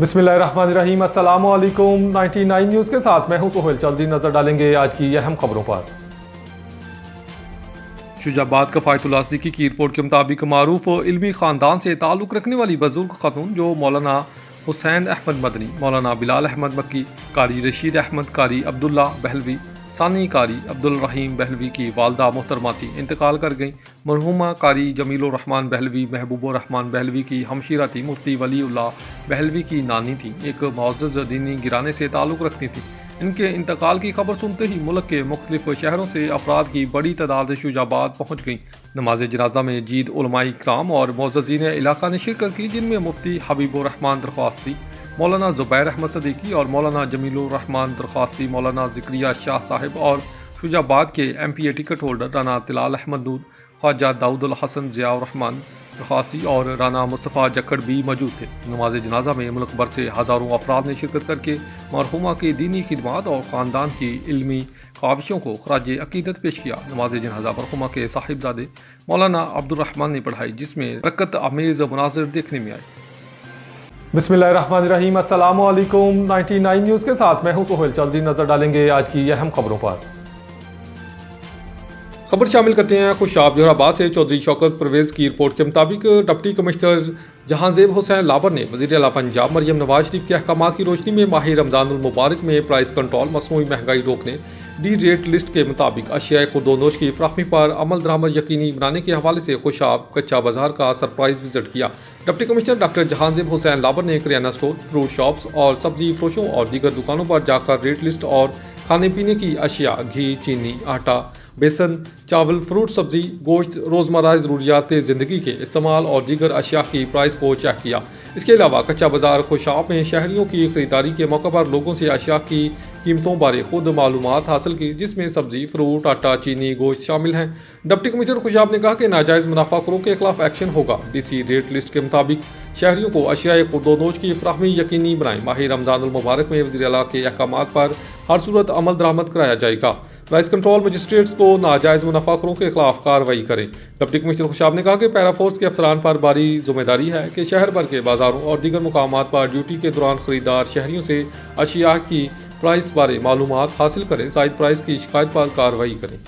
बिस्मिल्लाहिर्रहमानिर्रहीम। अस्सलामु अलैकुम। 99 न्यूज़ के साथ मैं हूं सोहेल। जल्दी नजर डालेंगे आज की अहम खबरों पर। शुजाबाद कफ़ायतुल सिद्दीकी की रिपोर्ट के मुताबिक मारूफ इल्मी ख़ानदान से ताल्लुक़ रखने वाली बुजुर्ग खातून जो मौलाना हुसैन अहमद मदनी, मौलाना बिलाल अहमद मक्की, कारी रशीद अहमद, कारी अब्दुल्ला बहलवी, सानी कारी अब्दुल रहीम बहलवी की वालदा मोहतरमा थी, इंतकाल कर गई। मरहुमा कारी जमीलुर रहमान बहलवी महबूबुर रहमान बहलवी की हमशीरा थी। मुफ्ती वलीउल्लाह बहलवी की नानी थी। एक मुअज़्ज़ज़ दीनी गिराने से ताल्लुक़ रखती थी। इनके इंतकाल की खबर सुनते ही मुल्क के मुख्तलिफ शहरों से अफराद की बड़ी तादाद शुजाबाद पहुँच गई। नमाज जनाजा में जीद उलमाए इकराम और मुअज़्ज़ज़ीन इलाका ने शिरकत की, जिनमें मुफ्ती हबीबुर रहमान दरख्वास्ती, मौलाना ज़ुबैर अहमद सदीकी और मौलाना जमीलुर रहमान दरख्वास्ती, मौलाना ज़िक्रिया शाह साहिब और शुजाबाद के MPA ticket holder Rana Tilal Ahmad Dood, Khwaja Dawood Hasan Ziaur Rehman दरख्वास्ती और राना मुस्तफ़ा जक्कड़ भी मौजूद थे। नमाज जनाजा में मुल्क भर से हज़ारों अफराद ने शिरकत करके मरहुमा की दीनी खिदमात और ख़ानदान की इल्मी ख्वाहिशों को खराज अकीदत पेश किया। नमाज जनाजा मरहुमा के साहिबजादे मौलाना अब्दुर्रहमान ने पढ़ाई, जिसमें बरकत आमेज़ मनाज़िर देखने में आए। बिस्मिल्लाहिर्रहमानिर्रहीम। अस्सलामु अलैकुम। 99 न्यूज़ के साथ मैं हूं सोहेल। जल्दी नजर डालेंगे आज की अहम खबरों पर। खबर शामिल करते हैं खुशाब जोहराबाद से। चौधरी शौकत परवेज़ की रिपोर्ट के मुताबिक डिप्टी कमिश्नर जहांजेब हुसैन लाबर ने वज़ीर आला पंजाब मरियम नवाज शरीफ के अहकामात की रोशनी में माह रमज़ानुल मुबारक में प्राइस कंट्रोल, मसनूई महंगाई रोकने, डी रेट लिस्ट के मुताबिक अशियाए खुर्दोनोश की फ्राहमी पर अमल दरामद यकीनी बनाने के हवाले से खुशाब कच्चा बाजार का सरप्राइज विजिट किया। Deputy commissioner doctor Jahanzeb Hussain Labar ने किराना स्टोर, फ्रूट शॉप्स और सब्जी फरोशों और दीगर दुकानों पर जाकर रेट लिस्ट और खाने पीने की अशिया, घी, चीनी, आटा, बेसन, चावल, फ्रूट, सब्जी, गोश्त, रोज़मर्रा ज़रूरियात ज़िंदगी के इस्तेमाल और दीगर अशिया की प्राइस को चेक किया। इसके अलावा कच्चा बाजार खुशाब में शहरियों की खरीदारी के मौके पर लोगों से अशिया की कीमतों बारे खुद मालूमात हासिल की, जिसमें सब्जी, फ्रूट, आटा, चीनी, गोश्त शामिल हैं। डिप्टी कमिश्नर खुशाब ने कहा कि नाजायज़ मुनाफाखोरों के खिलाफ एक्शन होगा। DC रेट लिस्ट के मुताबिक शहरियों को अशियाए खुर्दोनोश की फ्राहमी यकीनी बनाएं। माह रमज़ानुल मुबारक में वज़ीर आला के अहकामात पर हर सूरत अमल दरामद कराया जाएगा। प्राइस कंट्रोल मजिस्ट्रेट्स को नाजायज़ मुनाफाखोरों के खिलाफ कार्रवाई करें। डिप्टी कमिश्नर खुशाब ने कहा कि पैराफोर्स के अफसरान पर भारी जिम्मेदारी है कि शहर भर के बाजारों और दीगर मुकामात पर ड्यूटी के दौरान खरीदार शहरियों से अशिया की प्राइस बारे मालूमात हासिल करें, जायद प्राइस की शिकायत पर कार्रवाई करें।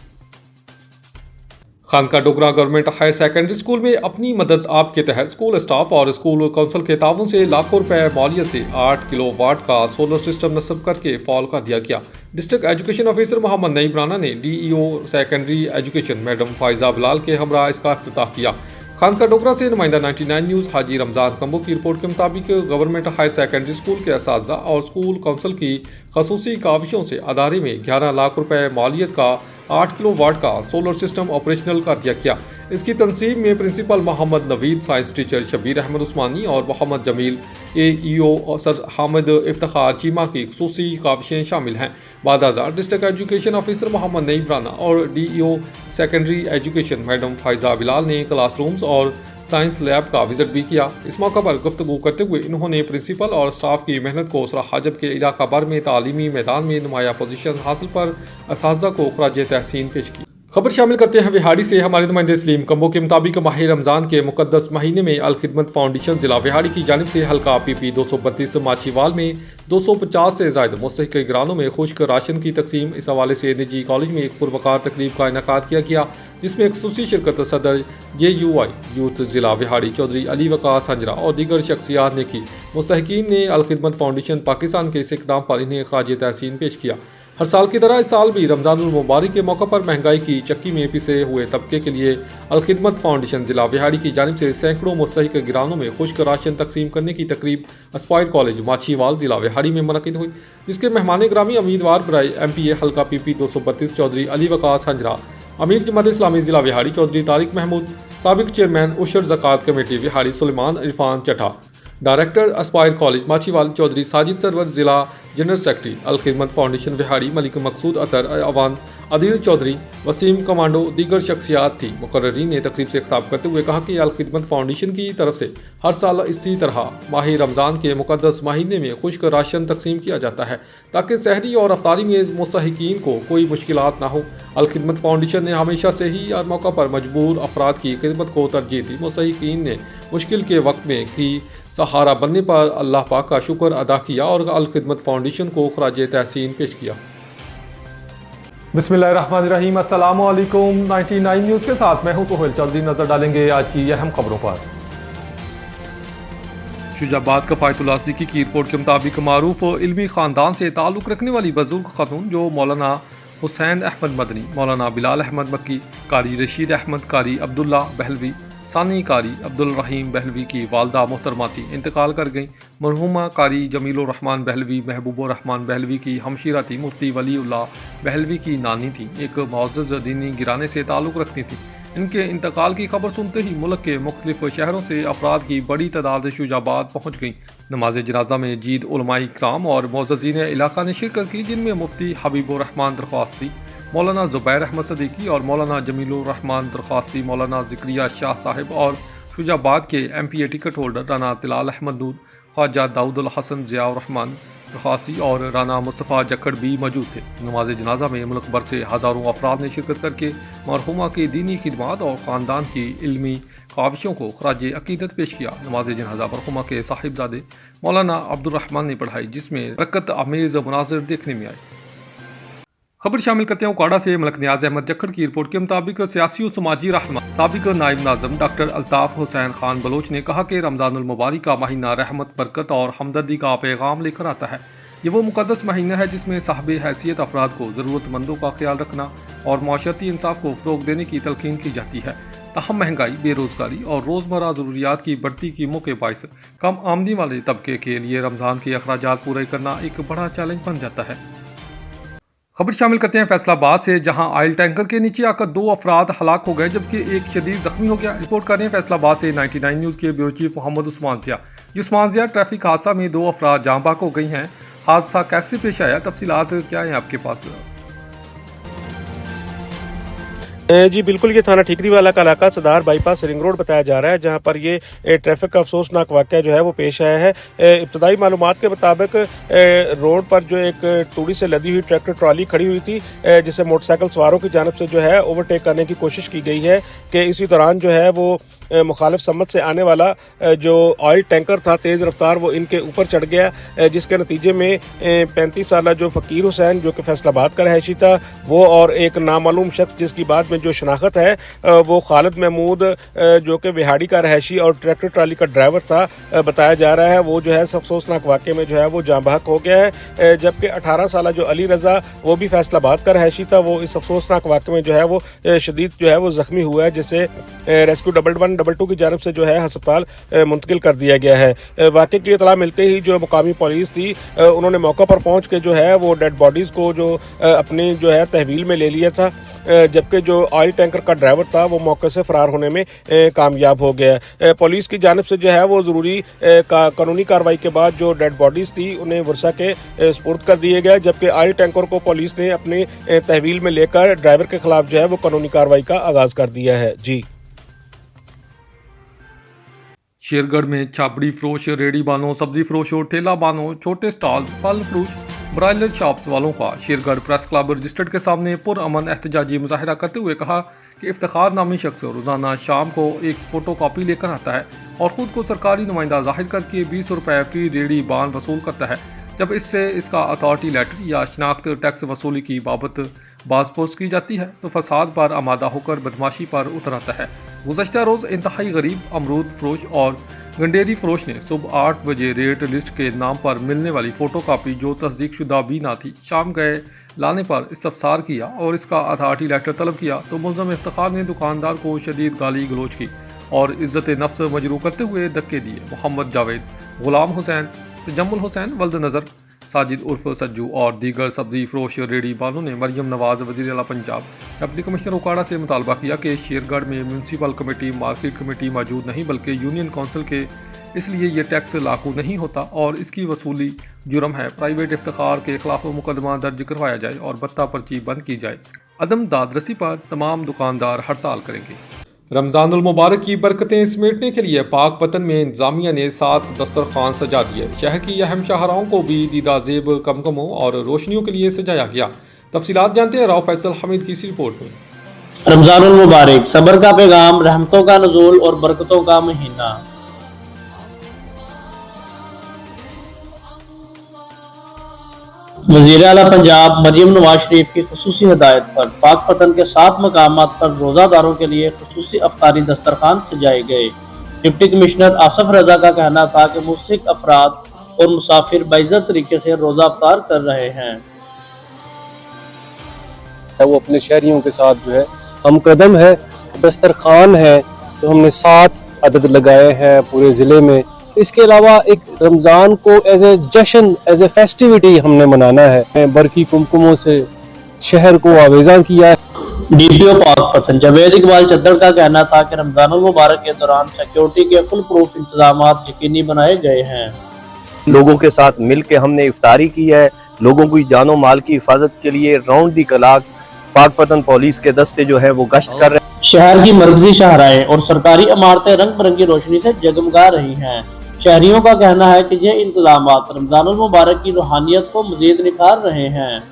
Khanka Dogra government higher secondary school में अपनी मदद आपके तहत स्कूल स्टाफ और स्कूल काउंसिल के ताउन से लाखों रुपए मौलियत से 8 किलोवाट का सोलर सिस्टम नस्ब करके फॉल कर दिया गया। District education officer Mohammad Naeem Rana ने DEO secondary education madam Faiza Bilal के हमरा इसका इफ्तिताह किया। खानका डोगरा से नुमाइंदा 99 न्यूज़ हाजी रमज़ान कम्बो की रिपोर्ट के मुताबिक गवर्नमेंट हायर सेकेंडरी स्कूल के असातिज़ा और स्कूल काउंसिल की खसूसी काविशों से अदारे में 11 लाख रुपए मौलियत का 8 किलोवाट का सोलर सिस्टम ऑपरेशनल कर दिया गया। इसकी तनसीब में principal Mohammad Naveed, science teacher Shabbir Ahmad Usmani और मोहम्मद जमील, AEO सर हामिद इफ्तिखार चीमा की खसूसी काविशें शामिल हैं। बादाज़ा district education officer Mohammad Naeem Rana और DEO secondary education madam Faiza Bilal ने क्लासरूम्स और साइंस लैब का विजिट भी किया। इस मौके पर गुफ्तगू करते हुए इन्होंने प्रिंसिपल और स्टाफ की मेहनत को सराहा, जबकि इलाका भर में तालीमी मैदान में नुमाया पोजीशन हासिल पर असातिज़ा को खराज तहसीन पेश की। खबर शामिल करते हैं विहाड़ी से। हमारे नुमाइंदे सलीम कम्बो के मुताबिक माह रमज़ान के मुकद्दस महीने में अल खिदमत फाउंडेशन जिला विहाड़ी की जानिब से हल्का PP 232 माचीवाल में 250 से ज़ायद मुस्तहिक घरानों में खुश्क राशन की तकसीम। इस हवाले से निजी कॉलेज में एक पुरवकार तकरीब का इनेकाद किया गया, जिसमें खसूसी शिरकत सदर JUI यूथ जिला विहाड़ी चौधरी अली वकास हंजरा और दीगर शख्सियात ने की। मुस्तहिकीन ने अल खिदमत फाउंडेशन पाकिस्तान के इस इक़दाम पर इन्हें खराज तहसीन पेश किया। हर साल की तरह इस साल भी रमज़ानुल मुबारक के मौके पर महंगाई की चक्की में पिसे हुए तबके के लिए अल खिदमत फाउंडेशन जिला विहाड़ी की जानिब से सैकड़ों मुस्तहिक घरानों में खुश्क राशन तकसीम करने की तकरीब एस्पायर कॉलेज माचीवाल जिला विहाड़ी में मुनक़िद हुई, जिसके मेहमान ग्रामी उम्मीदवार बराए MPA हल्का PP 232 चौधरी अली वकास हंजरा, अमीर जमात इस्लामी जिला विहाड़ी चौधरी तारिक महमूद, साबिक चेयरमैन उशर ज़कात committee Vehari Sulaiman Irfan Chatta, director aspire college Machiwal Chaudhry Sajid Sarwar, जिला general secretary Al Khidmat foundation Vehari Malik Maqsood Attar Awan, Adeel Chaudhry, Waseem commando, दीगर शख्सियात थी। मुकर्ररीन ने तकरीब से खिताब करते हुए कहा कि अल खिदमत फाउंडेशन की तरफ से हर साल इसी तरह माह रमज़ान के मुकद्दस महीने में खुश्क राशन तकसीम किया जाता है, ताकि सहरी और अफ्तारी में मुस्तहिकीन को कोई मुश्किलात ना हो। अल खिदमत फाउंडेशन ने हमेशा से ही हर मौका पर मजबूर अफराद की खिदमत को तरजीह दी। मुस्तहिकीन ने मुश्किल के वक्त में की सहारा बनने पर अल्लाह पाक का शुक्र अदा किया और अल खिदमत फाउंडेशन को खराज तहसीन पेश किया। बिस्मिल्लाहिर्रहमानिर्रहीम, अस्सलामु अलैकुम। 99 न्यूज़ के साथ मैं हूं तोहिल। जल्दी नजर डालेंगे आज की अहम खबरों पर। शुजाबाद कफ़ायतुल सिद्दीकी की रिपोर्ट के मुताबिक मारूफ इल्मी ख़ानदान से ताल्लुक़ रखने वाली बुजुर्ग खातून जो मौलाना हुसैन अहमद मदनी, मौलाना बिलाल अहमद मक्की, कारी रशीद अहमद, कारी अब्दुल्ला बहलवी, सानी कारी अब्दुल रहीम बहलवी की वालदा मोहतरमा थी, इंतकाल कर गई। मरहुमा कारी जमील रहमान बहलवी महबूब रहमान बहलवी की हमशीरा थी, मुफ्ती वलीउल्लाह बहलवी की नानी थी, एक मुअज़्ज़ज़ दीनी गिराने से ताल्लुक़ रखती थी। इनके इंतकाल की खबर सुनते ही मुल्क के मुख्तलिफ शहरों से अफराद की बड़ी तादाद शुजाबाद पहुँच गई। नमाज जनाजा में जीद उलमाए इकराम और मुअज़्ज़ज़ीन इलाका ने शिरकत की, जिनमें मुफ्ती हबीबुर रहमान दरख्वास्ती, मौलाना ज़ुबैर अहमद सदीकी और मौलाना जमीलुर रहमान दरख्वास्ती, मौलाना ज़िक्रिया शाह साहिब और शुजाबाद के MPA ticket holder Rana Tilal Ahmad Noor, Khwaja Daudul Hasan Ziaur Rehman दरख्वास्ती और राना मुस्तफ़ा जक्कड़ भी मौजूद थे। नमाज जनाजा में मुल्क भर से हज़ारों अफराद ने शिरकत करके मरहुमा की दीनी खिदमात और ख़ानदान की इल्मी ख्वाहिशों को खराज अकीदत पेश किया। नमाज जनाजा मरहुमा के साहिबजादे मौलाना अब्दुर्रहमान ने पढ़ाई, जिसमें बरकत आमेज़ मनाज़िर देखने में आए। खबर शामिल करते हैं उकाड़ा से मलक नियाज अहमद जक्कड़ की रिपोर्ट के मुताबिक सियासी और समाजी रहनुमा साबिक नायब नाज़िम डॉक्टर अल्ताफ़ हुसैन खान बलोच ने कहा कि रमज़ानुल मुबारक का महीना रहमत, बरकत और हमदर्दी का पैगाम लेकर आता है। ये वो मुक़द्दस महीना है जिसमें साहिब हैसियत अफराद को ज़रूरतमंदों का ख्याल रखना और माशरती इंसाफ को फ़रोग़ देने की तलकीन की जाती है। ताहम महंगाई, बेरोज़गारी और रोज़मर्रा ज़रूरियात की बढ़ती कीमतों के बायस कम आमदनी वाले तबके के लिए रमज़ान के अखराजात पूरे करना एक बड़ा चैलेंज बन जाता है। खबर शामिल करते हैं फैसलाबाद से, जहां ऑयल टैंकर के नीचे आकर 2 अफराद हलाक हो गए जबकि एक शदीद जख्मी हो गया। रिपोर्ट कर रहे हैं फैसलाबाद से 99 न्यूज़ के bureau chief Mohammad Usman Zia. Usman Zia, traffic हादसा में 2 अफराद जाँ बहक हो गई हैं। हादसा कैसे पेश आया, तफसीलात क्या हैं आपके पास? जी बिल्कुल, ये थाना ठीकरी वाला का इलाका सदार बाईपास रिंग रोड बताया जा रहा है, जहां पर ये ट्रैफिक का अफसोसनाक वाक़या जो है वो पेश आया है। इब्तदाई मालूमात के मुताबिक रोड पर जो एक तूड़ी से लदी हुई ट्रैक्टर ट्रॉली खड़ी हुई थी, जिसे मोटरसाइकिल सवारों की जानब से जो है ओवरटेक करने की कोशिश की गई है कि इसी दौरान जो है वो मुखालिफ सम्मत से आने वाला जो ऑयल टैंकर था तेज़ रफ्तार वो इनके ऊपर चढ़ गया, जिसके नतीजे में 35 साला जो फ़कीर हुसैन जो कि फैसलाबाद का रहायशी था वो और एक नामालूम शख्स जिसकी बाद में जो शनाख्त है वो खालिद महमूद जो कि बिहाड़ी का रहायशी और ट्रैक्टर ट्राली का ड्राइवर था बताया जा रहा है, वो जो है अफसोसनाक वाक़े में जो है वो जाँ बहक हो गया है। जबकि 18 साला जो अली रज़ा वो भी फैसलाबाद का रहायशी था, वो इस अफसोसनाक वाक़े में जो है वो शदीद जो है वो ज़ख्मी हुआ है, जिसे रेस्क्यू 112 की जानब से जो है हस्पताल मुंतकिल कर दिया गया है। वाक़े की इतला मिलते ही जो मुकामी पुलिस थी उन्होंने मौका पर पहुँच के जो है वो डेड बॉडीज़ को जो अपनी जो है तहवील में ले लिया था, जबकि जो ऑयल टैंकर का ड्राइवर था वो मौके से फरार होने में कामयाब हो गया। पुलिस की जानिब से जो है वो ज़रूरी कानूनी कार्रवाई के बाद जो डेड बॉडीज़ थी उन्हें वर्षा के स्पुर्द कर दिए गए, जबकि ऑयल टैंकर को पुलिस ने अपनी तहवील में लेकर ड्राइवर के खिलाफ जो है वो कानूनी कार्रवाई का आगाज़ कर दिया है। जी, शेरगढ़ में छाबड़ी फरोश, रेडी बानों, सब्जी फरोश और ठेला बानों, छोटे स्टॉल्स, फल फ्रूट, ब्रायलर शॉप्स वालों का शेरगढ़ प्रेस क्लब रजिस्टर्ड के सामने पुरअमन एहतजाजी मुजाहरा करते हुए कहा कि इफ्तिखार नामी शख्स रोज़ाना शाम को एक फ़ोटो कापी लेकर आता है और ख़ुद को सरकारी नुमाइंदा जाहिर करके 20 रुपये फ़ी रेडी बान वसूल करता है। जब इससे इसका अथॉरिटी लेटर या शनाख्त टैक्स वसूली की बाबत बाज़पोर्स की जाती है तो फसाद पर आमादा होकर बदमाशी पर उतर आता है। गुज़श्ता रोज़ इंतहाई गरीब अमरूद फरोश और गंडेरी फरोश ने सुबह 8 बजे रेट लिस्ट के नाम पर मिलने वाली फ़ोटो कापी जो तस्दीक शुदा भी ना थी शाम गए लाने पर इस्तफसार किया और इसका अथॉरिटी लेटर तलब किया तो मुल्ज़म इफ्तिखार ने दुकानदार को शदीद गाली गलोच की और इज़्ज़त नफ्स मजरू करते हुए धक्के दिए। मोहम्मद जावेद, गुलाम हुसैन, तजम्मुल हुसैन, वल्द नज़र, साजिद उर्फ सज्जू और दीगर सब्जी फरोश रेडी बानों ने मरियम नवाज़ वज़ीर आला पंजाब डिप्टी कमिश्नर उकाड़ा से मुतालबा किया कि शेरगढ़ में म्यूनसिपल कमेटी, मार्केट कमेटी मौजूद नहीं बल्कि यूनियन काउंसिल के, इसलिए ये टैक्स लागू नहीं होता और इसकी वसूली जुर्म है। प्राइवेट इफ्तिखार के खिलाफ मुकदमा दर्ज करवाया जाए और बत्ता पर्ची बंद की जाए। अदम दादरसी पर तमाम दुकानदार हड़ताल करेंगे। रमज़ानुल मुबारक की बरकतें समेटने के लिए पाक वतन में इंतजामिया ने 7 दस्तरखान सजा दिए। शहर की अहम शाहराहों को भी दीदाजेब कमकमों और रोशनियों के लिए सजाया गया। तफसीलात जानते हैं राव फैसल हमीद की इस रिपोर्ट में। रमज़ानुल मुबारक सब्र का पैगाम, रहमतों का नुज़ूल और बरकतों का महीना। वज़ीर आला पंजाब मरियम नवाज शरीफ की खुसूसी हिदायत पर पाकपतन के 7 मकामात पर रोज़ादारों के लिए खुसूसी अफ्तारी दस्तरखान सजाए गए। डिप्टी कमिश्नर आसफ रजा का कहना था कि मुस्तहिक अफराद और मुसाफिर बाइज़्ज़त तरीके से रोज़ा अफ्तार कर रहे हैं। वो अपने शहरियों के साथ जो है हम कदम है, दस्तरखान है तो हमने 7 अदद लगाए हैं पूरे ज़िले में। इसके अलावा एक रमज़ान को एज ए जश्न, एज ए फेस्टिविटी हमने मनाना है। बरकी कुमकुमों से शहर को आवेज़ा किया है। डीपीओ पाकपतन जावेद इकबाल चद्दड़ का कहना था कि रमज़ानुल मुबारक के दौरान सिक्योरिटी के फुल प्रूफ इंतजाम यकीनी बनाए गए हैं। लोगों के साथ मिल के हमने इफ्तारी की है। लोगों की जानो माल की हिफाजत के लिए राउंड दी क्लॉक पाकपतन पुलिस के दस्ते जो है वो गश्त कर रहे हैं। शहर की मरकजी शाहराएं और सरकारी इमारतें रंग बिरंगी रोशनी से जगमगा रही हैं। शहरियों का कहना है कि ये इंतजाम रमज़ानुल मुबारक की रूहानियत को मज़ीद निखार रहे हैं।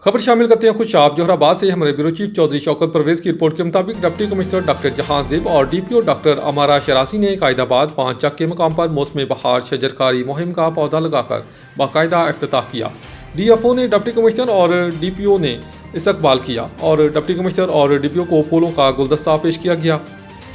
खबर शामिल करते हैं खुशाब जोहराबाद से। हमारे ब्यूरो चीफ चौधरी शौकत परवेज की रिपोर्ट के मुताबिक डिप्टी कमिश्नर डॉक्टर जहांजेब और डीपीओ डॉक्टर अमारा शरासी ने कायदाबाद 5 चक के मकाम पर मौसम बहार शजरकारी मुहिम का पौधा लगाकर बाकायदा इफ्तिताह किया। डीएफओ ने डिप्टी कमिश्नर और डीपीओ ने इस्तकबाल किया और डिप्टी कमिश्नर और डीपीओ को फूलों का गुलदस्ता पेश किया गया।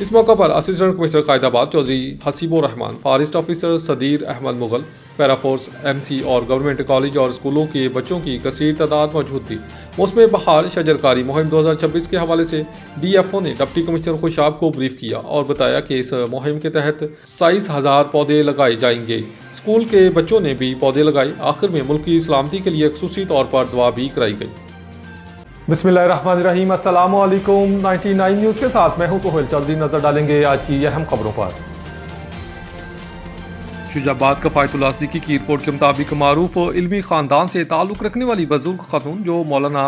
इस मौका पर assistant commissioner Qaidabad Chaudhry Haseebur Rehman, forest officer Sadeer Ahmad Mughal, para force MC और गवर्नमेंट कॉलेज और स्कूलों के बच्चों की कसीर तादाद मौजूद थी। मौसम बहार शजरकारी मुहिम 2026 के हवाले से डीएफओ ने डिप्टी कमिश्नर खुशाब को ब्रीफ किया और बताया कि इस मुहिम के तहत 27,000 पौधे लगाए जाएंगे। स्कूल के बच्चों ने भी पौधे लगाए। आखिर में मुल्क की सलामती के लिए खुसूसी तौर पर दुआ भी कराई गई। बिस्मिल्लाहिर्रहमानिर्रहीम, अस्सलाम वालेकुम। 99 न्यूज़ के साथ मैं हूं तोहिल। जल्दी नजर डालेंगे आज की अहम खबरों पर। शुजाबाद कफ़ायतुल आसदिकी की रिपोर्ट के मुताबिक मारूफ इल्मी ख़ानदान से ताल्लुक़ रखने वाली बुजुर्ग खातून जो मौलाना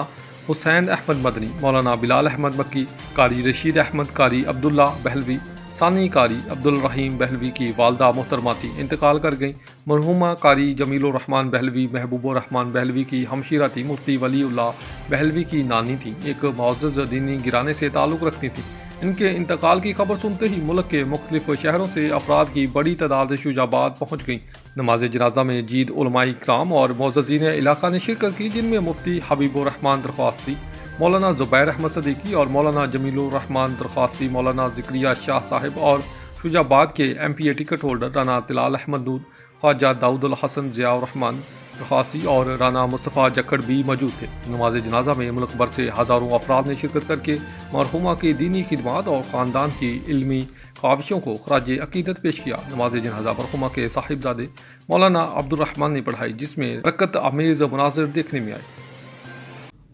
हुसैन अहमद मदनी, मौलाना बिलाल अहमद मक्की, कारी रशीद अहमद, कारी अब्दुल्ला बहलवी, सानी कारी अब्दुल रहीम बहलवी की वालदा मोहतरमा थी, इंतकाल कर गई। मरहुमा कारी जमीलुर रहमान बहलवी महबूबुर रहमान बहलवी की हमशीरा थी। मुफ्ती वलीउल्लाह बहलवी की नानी थी। एक मुअज़्ज़ज़ दीनी गिराने से ताल्लुक़ रखती थी। इनके इंतकाल की खबर सुनते ही मुल्क के मुख्तलिफ शहरों से अफराद की बड़ी तादाद शुजाबाद पहुँच गई। नमाज जनाजा में जीद उलमाए इकराम और मुअज़्ज़ज़ीन इलाका ने शिरकत की, जिनमें मुफ्ती हबीबुर रहमान दरख्वास्ती, मौलाना ज़ुबैर अहमद सदीकी और मौलाना जमीलुर रहमान दरख्वास्ती, मौलाना ज़िक्रिया शाह साहिब और शुजाबाद के MPA ticket holder Rana Tilal Ahmad Dood, Khwaja Daudul Hasan Ziaur Rehman दरख्वास्ती और राना मुस्तफ़ा जक्कड़ भी मौजूद थे। नमाज जनाजा में मुल्क भर से हज़ारों अफराद ने शिरकत करके मरहुमा की दीनी खिदमात और ख़ानदान की इल्मी ख्वाहिशों को खराज अकीदत पेश किया। नमाज जनाजा मरहुमा के साहिबजादे मौलाना अब्दुर्रहमान ने पढ़ाई, जिसमें बरकत आमेज़ मनाज़िर देखने में आए।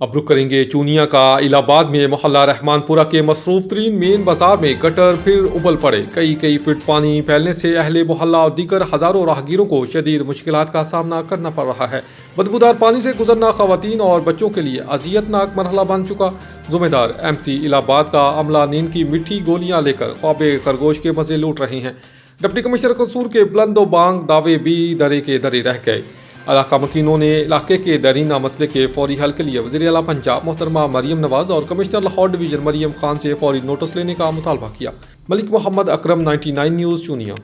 अब रुक करेंगे चूनिया का। इलाहाबाद में मोहल्ला रहमानपुरा के मसरूफ तरीन मेन बाजार में गटर फिर उबल पड़े। कई फीट पानी फैलने से अहले मोहल्ला और दीगर हज़ारों राहगीरों को शदीद मुश्किलात का सामना करना पड़ रहा है। बदबूदार पानी से गुजरना ख़वातीन और बच्चों के लिए अजियतनाक मरहला बन चुका। ज़िम्मेदार MC इलाहाबाद का अमला नींद की मीठी गोलियाँ लेकर ख्वाबे खरगोश के मज़े लूट रहे हैं। डिप्टी कमिश्नर कसूर के बुलंदो बांग दावे भी दरे के दरे रह गए। इलाका मकीनों ने इलाके के दरीना मसले के फौरी हल के लिए वज़ीर आला पंजाब मोहतरमा मरियम नवाज़ और कमिश्नर लाहौर डिवीज़न मरियम खान से फौरी नोटिस लेने का मुतालबा किया। मलिक मोहम्मद अकरम, 99 न्यूज़, चूनिया।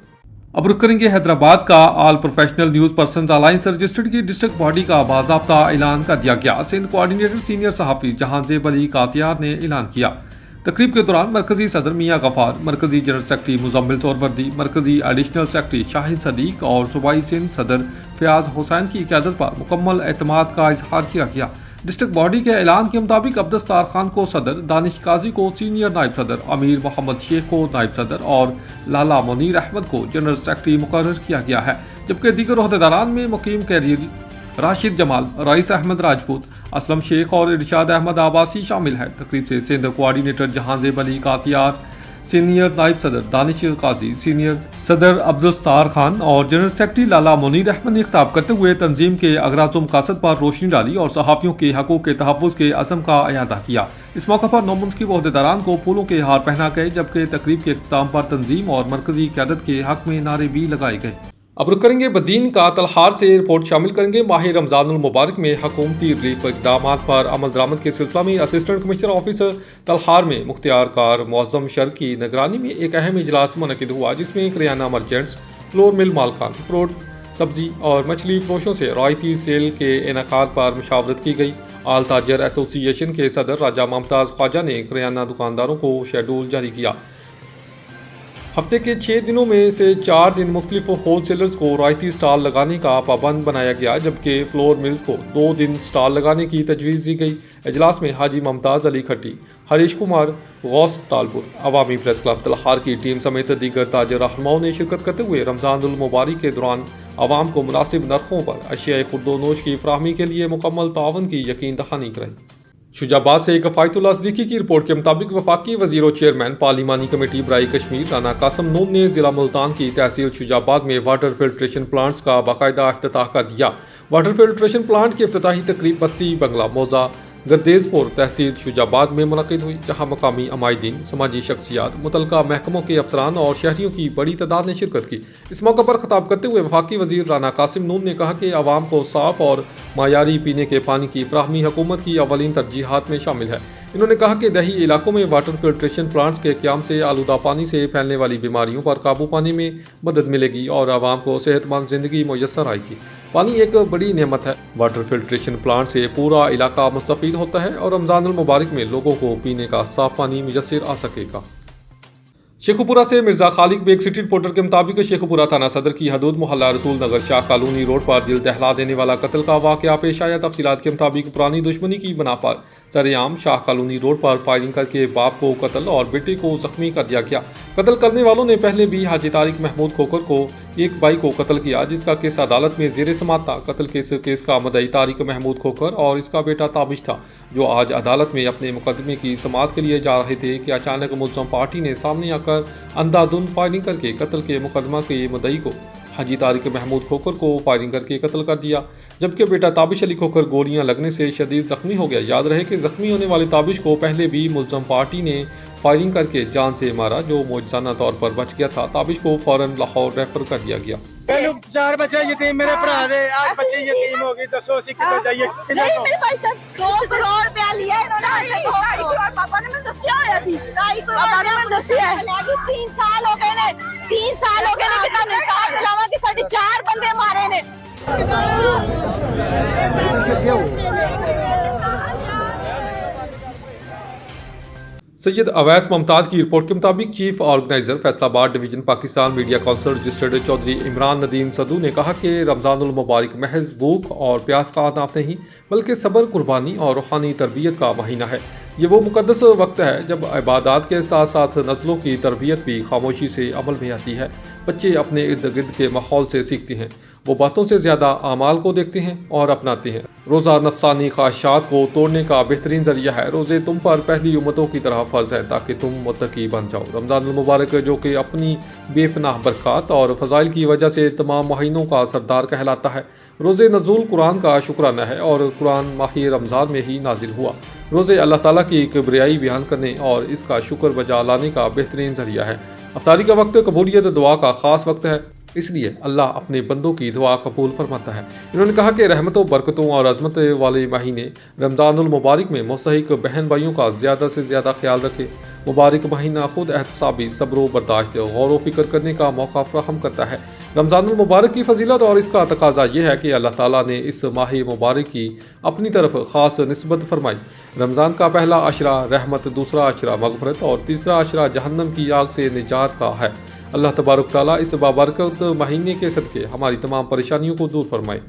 अब रुक करेंगे हैदराबाद का। All professional news persons alliance registered की डिस्ट्रिक्ट बॉडी का बाज़ाब्ता ऐलान कर दिया गया। सिंध कोऑर्डिनेटर सीनियर सहाफ़ी जहांजेब अली कातियार ने ऐलान किया। तकरीब के दौरान मरकजी सदर मियाँ गफ़ार, मरकजी जनरल सेक्रेटरी मुजम्मिल सोरवर्दी, मरकजी एडिशनल सेक्रेटरी शाहिद सदीक और सूबाई सिंध सदर फयाज हुसैन की क़यादत पर मुकम्मल एतमाद का इजहार किया गया। डिस्ट्रिक्ट बॉडी के ऐलान के मुताबिक अब्दुस्तार खान को सदर, दानिश काजी को सीनियर नायब सदर, अमीर मोहम्मद शेख को नायब सदर और लाला मुनीर अहमद को जनरल सेक्रेटरी मुकर्रर किया गया है। जबकि दीगर अहदेदारान में मुकीम कैरियर राशिद जमाल, रईस अहमद राजपूत, असलम शेख और इरशाद अहमद आबासी शामिल है। तकरीब से सिंध कोऑर्डिनेटर जहांजेब अली कातियार, सीनियर नायब सदर दानिश काजी, सीनियर सदर अब्दुस्तार खान और जनरल सेक्रेटरी लाला मुनीर अहमद ने खिताब करते हुए तंजीम के अगराज़ व मकासद पर रोशनी डाली और सहाफ़ियों के हक़ूक़ के तहफ़्फ़ुज़ के अज़म का अयादा किया। इस मौके पर नौमुंतखब अहदेदारान को फूलों के हार पहना गए, जबकि तकरीब के इख्तिताम पर तंजीम और मरकजी क़यादत के हक़ में नारे भी लगाए गए। अब रुक करेंगे बदीन का। तलहार से रिपोर्ट शामिल करेंगे। माह रमज़ानुल मुबारक में हुकूमती रिलीफ इक़दामात पर अमल दरामद के सिलसिला में असिस्टेंट कमिश्नर ऑफिसर तलहार में मुख्तियार कार मुअज़्ज़म शर की निगरानी में एक अहम इजलास मुनक़िद हुआ, जिसमें करियाना मर्चेंट्स, फ्लोर मिल मालकान, फ्रूट, सब्जी और मछली फरोशों से रवायती सेल के इनेकाद पर मुशावरत की गई। आल ताजर एसोसिएशन के सदर राजा मुमताज़ ख्वाजा ने करियाना दुकानदारों को शेड्यूल जारी किया। हफ्ते के 6 दिनों में से 4 दिन मुख्तलिफ होल सेलर्स को रवायती स्टॉल लगाने का पाबंद बनाया गया, जबकि फ्लोर मिल्स को 2 दिन स्टॉल लगाने की तजवीज़ दी गई। इजलास में हाजी मुमताज़ अली खट्टी, हरीश कुमार, गौस टालपुर, अवामी प्रेस क्लब तलहार की टीम समेत दीगर ताजर रहनुमाओं ने शिरकत करते हुए रमज़ानुल मुबारक के दौरान आवाम को मुनासिब नरखों पर अशिया खुर्दोनोश की फराहमी के लिए मुकम्मल तावन की यकीन दहानी कराई। शुजाबाद से कफ़ायतुल्लाह सिद्दीकी की रिपोर्ट के मुताबिक वफाकी वज़ीर और चेयरमैन पार्लिमानी कमेटी बराई कश्मीर राना कासम नून ने ज़िला मुल्तान की तहसील शुजाबाद में वाटर फिल्ट्रेशन प्लांट्स का बाकायदा इफ्तिताह कर दिया। वाटर फिल्ट्रेशन प्लांट की इफ्तिताही तकरीब बस्ती बंगला मौजा गर्देजपुर तहसील शुजाबाद में मुनक़िद हुई, जहाँ मकामी अमायदीन, समाजी शख्सियात, मुतलका महकमों के अफसरान और शहरियों की बड़ी तादाद ने शिरकत की। इस मौके पर खिताब करते हुए वफाकी वज़ीर राना कासिम नून ने कहा कि आवाम को साफ़ और मायारी पीने के पानी की फराहमी हुकूमत की अवलीन तरजीहात में शामिल है। इन्होंने कहा कि दही इलाकों में वाटर फिल्ट्रेशन प्लांट्स के क़याम से आलूदा पानी से फैलने वाली बीमारियों पर काबू पाने में मदद मिलेगी और आवाम को सेहतमंद ज़िंदगी मुयस्सर आएगी। पानी एक बड़ी नेमत है। वाटर फिल्ट्रेशन प्लांट से पूरा इलाका मुस्तफ़ीद होता है और रमज़ानुल मुबारक में लोगों को पीने का साफ़ पानी मुयस्सर आ सकेगा। शेखुपुरा से मिर्जा खालिक बेग सिटी रिपोर्टर के मुताबिक शेखुपुरा थाना सदर की हदूद मोहल्ला रसूल नगर शाह कॉलोनी रोड पर दिल दहला देने वाला कत्ल का वाक़या पेश आया। तफसीलात के मुताबिक पुरानी दुश्मनी की बना पर सरेआम शाह कॉलोनी रोड पर फायरिंग करके बाप को कत्ल और बेटे को जख्मी कर दिया गया। कत्ल करने वालों ने पहले भी हाजी तारिक महमूद खोखर को एक भाई को कत्ल किया, जिसका केस अदालत में जेर समाअत था। कत्ल केस का मदई तारिक महमूद खोखर और इसका बेटा ताबिश था, जो आज अदालत में अपने मुकदमे की समाअत के लिए जा रहे थे कि अचानक मुलज़म पार्टी ने सामने आकर अंधाधुंध फायरिंग करके कत्ल के मुकदमा के मदई को हाजी तारिक महमूद खोखर को फायरिंग करके कत्ल कर दिया, जबकि बेटा ताबिश अली खोखर गोलियां लगने से शदीद जख्मी हो गया। याद रहे कि जख्मी होने वाले ताबिश को पहले भी मुलज़म पार्टी ने फायरिंग करके जान से मारा, जो मौजज़ाना तौर पर बच गया था। ताबिश को फौरन लाहौर रेफर कर दिया गया। 4 बच्चे यतीम मेरे भरा दे, आज बच्चे यतीम हो गई, दसो असी कितना चाहिए? मेरे भाई साहब 2 करोड़ रुपया लिया इन्होंने, 2 करोड़ पापा ने मैंने दसिया होया थी, 2.5 करोड़ पापा ने मैंने दसिया है। 3 साल हो गए ने, 3 साल हो गए ने कि तुमने साथ दिलावा कि साडे 4 बंदे मारे ने। सैयद अवैस मुमताज़ की रिपोर्ट के मुताबिक chief organiser Faisalabad division Pakistan media council registered Chaudhry Imran Nadeem Sadu ने कहा कि रमज़ानुल मुबारक महज भूख और प्यास का नाम नहीं, बल्कि सब्र, कुर्बानी और रूहानी तरबियत का महीना है। ये वो मुकद्दस वक्त है जब इबादत के साथ साथ नस्लों की तरबियत भी खामोशी से अमल में आती है। बच्चे अपने इर्द गिर्द के माहौल से सीखते हैं, वो बातों से ज़्यादा आमाल को देखते हैं और अपनाते हैं। रोज़ा नफसानी ख्वाहिशात को तोड़ने का बेहतरीन जरिया है। रोज़े तुम पर पहली उम्मतों की तरह फ़र्ज़ है ताकि तुम मुत्तकी बन जाओ। रमज़ानुल मुबारक जो कि अपनी बेपनाह बरक़ात और फ़ज़ाइल की वजह से तमाम महीनों का सरदार कहलाता है। रोज़े नज़ूल कुरान का शुक्राना है और कुरान माह रमज़ान में ही नाजिल हुआ। रोज़े अल्लाह ताला की किबरियाई बयान करने और इसका शुक्र बजा लाने का बेहतरीन जरिया है। अफ्तारी का वक्त कबूलियत दुआ का ख़ास वक्त है, इसलिए अल्लाह अपने बंदों की दुआ कबूल फरमाता है। इन्होंने कहा कि रहमतों, बरकतों और अज़मत वाले महीने रमज़ानुल मुबारक में मुस्तहिक बहन भाइयों का ज़्यादा से ज़्यादा ख्याल रखें। मुबारक महीना खुद एहतसाबी, सब्र, बर्दाश्त, गौर व फिक्र करने का मौका फ्राहम करता है। रमज़ानुल मुबारक की फजीलत और इसका तकाजा यह है कि अल्लाह ताला ने इस माह मुबारक की अपनी तरफ ख़ास निस्बत फरमाई। रमज़ान का पहला अशरा रहमत, दूसरा अशरा मग़फ़रत और तीसरा अशरा जहन्नम की आग से निजात का है। अल्लाह तबारक ताला इस बाबरकत महीने के सदक़े हमारी तमाम परेशानियों को दूर फरमाए।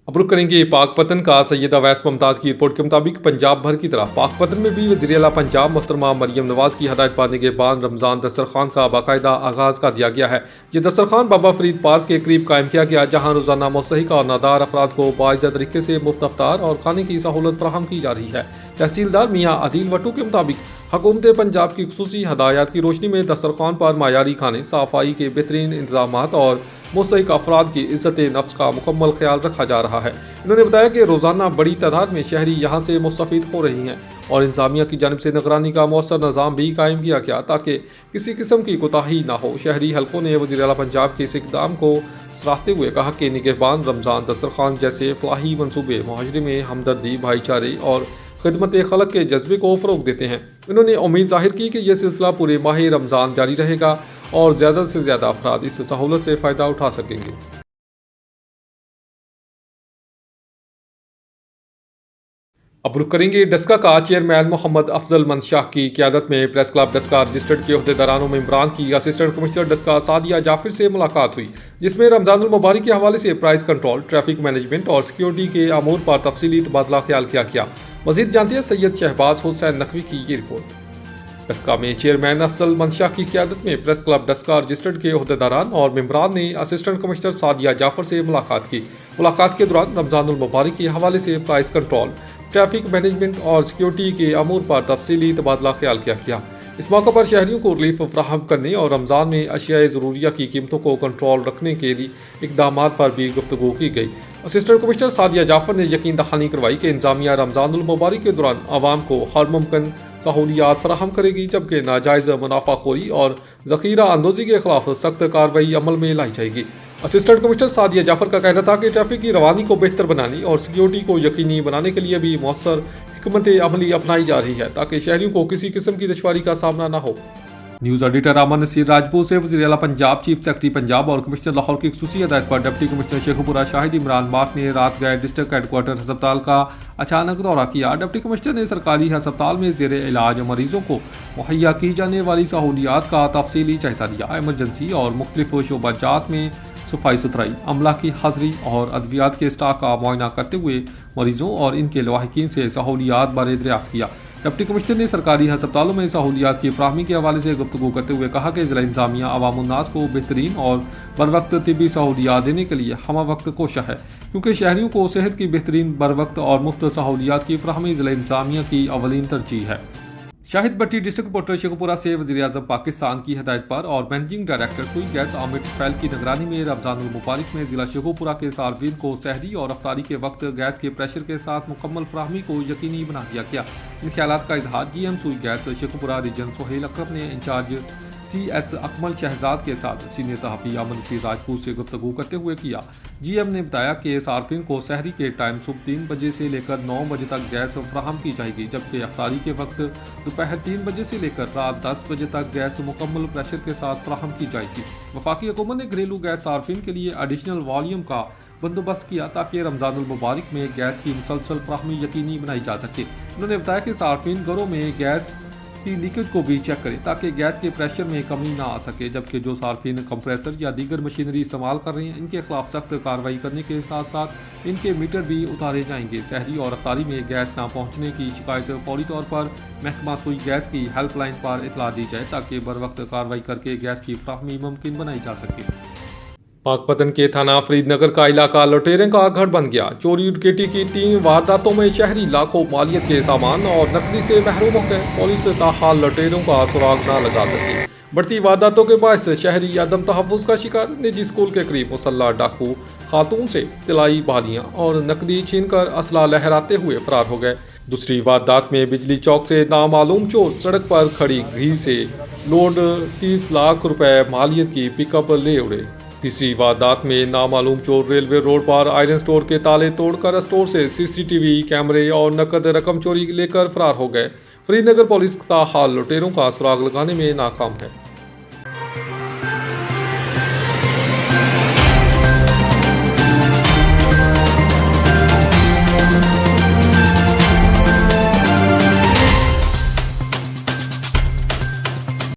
अब रुक करेंगे पाकपतन का। सैयद अवैस मुमताज़ की रिपोर्ट के मुताबिक पंजाब भर की तरह पाकपतन में भी वज़ीर आला पंजाब मोहतरमा मरियम नवाज़ की हदायत पाने के बाद रमज़ान दस्तरखान का बाकायदा आगाज़ कर दिया गया है। ये दस्तरखान बाबा फरीद पार्क के करीब कायम किया गया, जहाँ रोज़ाना मुस्तहिक और नादार अफराद को बाइज़्ज़त तरीके से मुफ्त अफ्तार और खाने की सहूलत फराहम की जा रही है। तहसीलदार मियाँ आदिल वटू के मुताबिक हुकूमत पंजाब की खुसूसी हदायत की रोशनी में दस्तरखान पर मायारी खाने, सफाई के बेहतरीन इंतजामात और मुस्तहिक अफराद की इज़्ज़त नफ्स का मुकम्मल ख्याल रखा जा रहा है। इन्होंने बताया कि रोज़ाना बड़ी तादाद में शहरी यहाँ से मुस्तफ़ीद हो रही हैं और इंतजामिया की जानिब से निगरानी का मौसर निज़ाम भी कायम किया गया ताकि किसी किस्म की कोताही ना हो। शहरी हलकों ने वज़ीर आला पंजाब के इस इक़दाम को सराहते हुए कहा कि निगहबान रमज़ान दस्तरखान जैसे फलाही मनसूबे मुआशरे में हमदर्दी, भाईचारे और खिदमत खलक के जज्बे को फ़रोग़ देते हैं। इन्होंने उम्मीद ज़ाहिर की कि यह सिलसिला पूरे माह रमज़ान जारी रहेगा और ज़्यादा से ज़्यादा अफराद इस सहूलत से फ़ायदा उठा सकेंगे। अब रुक करेंगे डस्का का चेयरमैन मोहम्मद अफजल मंशाह की क़यादत में प्रेस क्लब डस्का रजिस्टर्ड के अहदेदारान में इमरान की असिस्टेंट कमिश्नर डस्का सादिया जाफिर से मुलाकात हुई, जिसमें रमजानुल मुबारक के हवाले से प्राइस कंट्रोल, ट्रैफिक मैनेजमेंट और सिक्योरिटी के अमूर पर तफसीली तबादला ख्याल किया गया। मज़ीद जानते हैं सैयद शहबाज हुसैन नकवी की ये रिपोर्ट। डस्का में चेयरमैन अफजल मंशाह की क़यादत में प्रेस क्लब डस्का रजिस्टर्ड के अहदेदारान और मेंबरान ने असिस्टेंट कमिश्नर सादिया जाफर से मुलाकात की। मुलाकात के दौरान रमजानुल मुबारक के हवाले से प्राइस कंट्रोल, ट्रैफिक मैनेजमेंट और सिक्योरिटी के अमूर पर तफसीली तबादला ख्याल किया गया। इस मौके पर शहरियों को रिलीफ फ्राहम करने और रमज़ान में अशिया ज़रूरिया की कीमतों को कंट्रोल रखने के लिए इक़दाम पर भी गुफ्तगू की गई। असिस्टेंट कमिश्नर सादिया जाफर ने यकीन दहानी करवाई कि इंतज़ामिया रमज़ानुल मुबारक के दौरान आवाम को हर मुमकिन सहूलियात फराहम करेगी, जबकि नाजायज़ मुनाफाखोरी और ज़ख़ीरा अंदोज़ी के खिलाफ सख्त कार्रवाई अमल में लाई जाएगी। असिस्टेंट कमिश्नर सादिया जाफर का कहना था कि ट्रैफिक की रवानी को बेहतर बनाने और सिक्योरिटी को यकीनी बनाने के लिए भी मौसर हिकमत अमली अपनाई जा रही है, ताकि शहरियों को किसी किस्म की दुश्वारी का सामना न हो। न्यूज़ एडिटर अमन नसीर राजपूत से वज़ीर आला पंजाब, चीफ सेक्रेटरी पंजाब और कमिश्नर लाहौर की ख़ुसूसी हदायत पर deputy commissioner Sheikhupura Shahid Imran mark ने रात गए डिस्ट्रिक्ट हेडक्वार्टर अस्पताल का अचानक दौरा किया। डिप्टी कमिश्नर ने सरकारी अस्पताल में ज़ेर इलाज मरीजों को मुहैया की जाने वाली सहूलियात का तफसीली जायजा लिया। एमरजेंसी और मुख्तलिफ शोबाजात में सफाई सुथराई, अमला की हाज़िरी और अद्वियात के स्टाक का मुआयना करते हुए मरीजों और इनके लवाहिकीन से सहूलियात बारे दरियाफ्त किया। डिप्टी कमिश्नर ने सरकारी अस्पतालों में सहूलियात की फ्राहमी के हवाले से गुफ्तगू करते हुए कहा कि ज़िला इंतज़ामिया अवामुन्नास को बेहतरीन और बरवक्त तिब्बी सहूलियात देने के लिए हम वक्त कोशा है, क्योंकि शहरियों को सेहत की बेहतरीन बरवक्त और मुफ्त सहूलियात की फ्राहमी ज़िला इंतज़ामिया की अवलीन तरजीह है। शाहिद भट्टी डिस्ट्रिक्ट रिपोर्टर शेखुपुरा से वज़ीर आज़म पाकिस्तान की हदायत पर और मैनेजिंग डायरेक्टर सुई गैस आमिर फैल की निगरानी में रमज़ानुल मुबारक में ज़िला शेखुपुरा के सार्फिन को सहरी और अफ्तारी के वक्त गैस के प्रेशर के साथ मुकम्मल फ्राहमी को यकीनी बना दिया गया। इन ख्यालात का इजहार GM सुई गैस शेखुपुरा रीजन सोहेल अकरम ने इंचार्ज CS अकमल शहजाद के साथ सीनियर सहाफ़ी अमन नसीर राजपूत से गुफ्तगू करते हुए किया। GM ने बताया कि सार्फिन को सहरी के टाइम सुबह 3 बजे से लेकर 9 बजे तक गैस फ्राहम की जाएगी, जबकि अफ्तारी के वक्त दोपहर 3 बजे से लेकर रात 10 बजे तक गैस मुकम्मल प्रेशर के साथ फ्राहम की जाएगी। वफाकी हुकूमत ने घरेलू गैस सार्फिन के लिए एडिशनल वॉल्यूम का बंदोबस्त किया ताकि रमज़ानुल मुबारक में गैस की मुसलसल फ्राहमी यकीनी बनाई जा सके। उन्होंने बताया कि सार्फिन घरों में गैस की लीकेज को भी चेक करें ताकि गैस के प्रेशर में कमी ना आ सके, जबकि जो सार्फिन कंप्रेसर या दीगर मशीनरी इस्तेमाल कर रहे हैं इनके खिलाफ सख्त कार्रवाई करने के साथ साथ इनके मीटर भी उतारे जाएंगे। सहरी और अफ्तारी में गैस ना पहुंचने की शिकायत फौरी तौर पर महकमा सुई गैस की हेल्पलाइन पर इतला दी जाए ताकि बर वक्त कार्रवाई करके गैस की फ्राहमी मुमकिन बनाई जा सके। पाकपतन के थाना फरीदनगर का इलाका लुटेरों का घर बन गया। चोरी डकैती की 3 वारदातों में शहरी लाखों मालियत के सामान और नकदी से महरूम हो गए। पुलिस ताहाल लुटेरों का सुराग न लगा सकी। बढ़ती वारदातों के बायस शहरी अदम तहफ़्फ़ुज़ का शिकार। निजी स्कूल के करीब मुसल्ला डाकू खातून से तिलाई बहालियाँ और नकदी छीनकर असला लहराते हुए फरार हो गए। दूसरी वारदात में बिजली चौक से नामालूम चोर सड़क पर खड़ी घी से लोड 30 लाख रुपए मालियत की पिकअप ले उड़े। तीसरी वारदात में नामालूम चोर रेलवे रोड पर आयरन स्टोर के ताले तोड़कर स्टोर से CCTV कैमरे और नकद रकम चोरी लेकर फरार हो गए। फरीदनगर पुलिस ताहाल लुटेरों का सुराग लगाने में नाकाम है।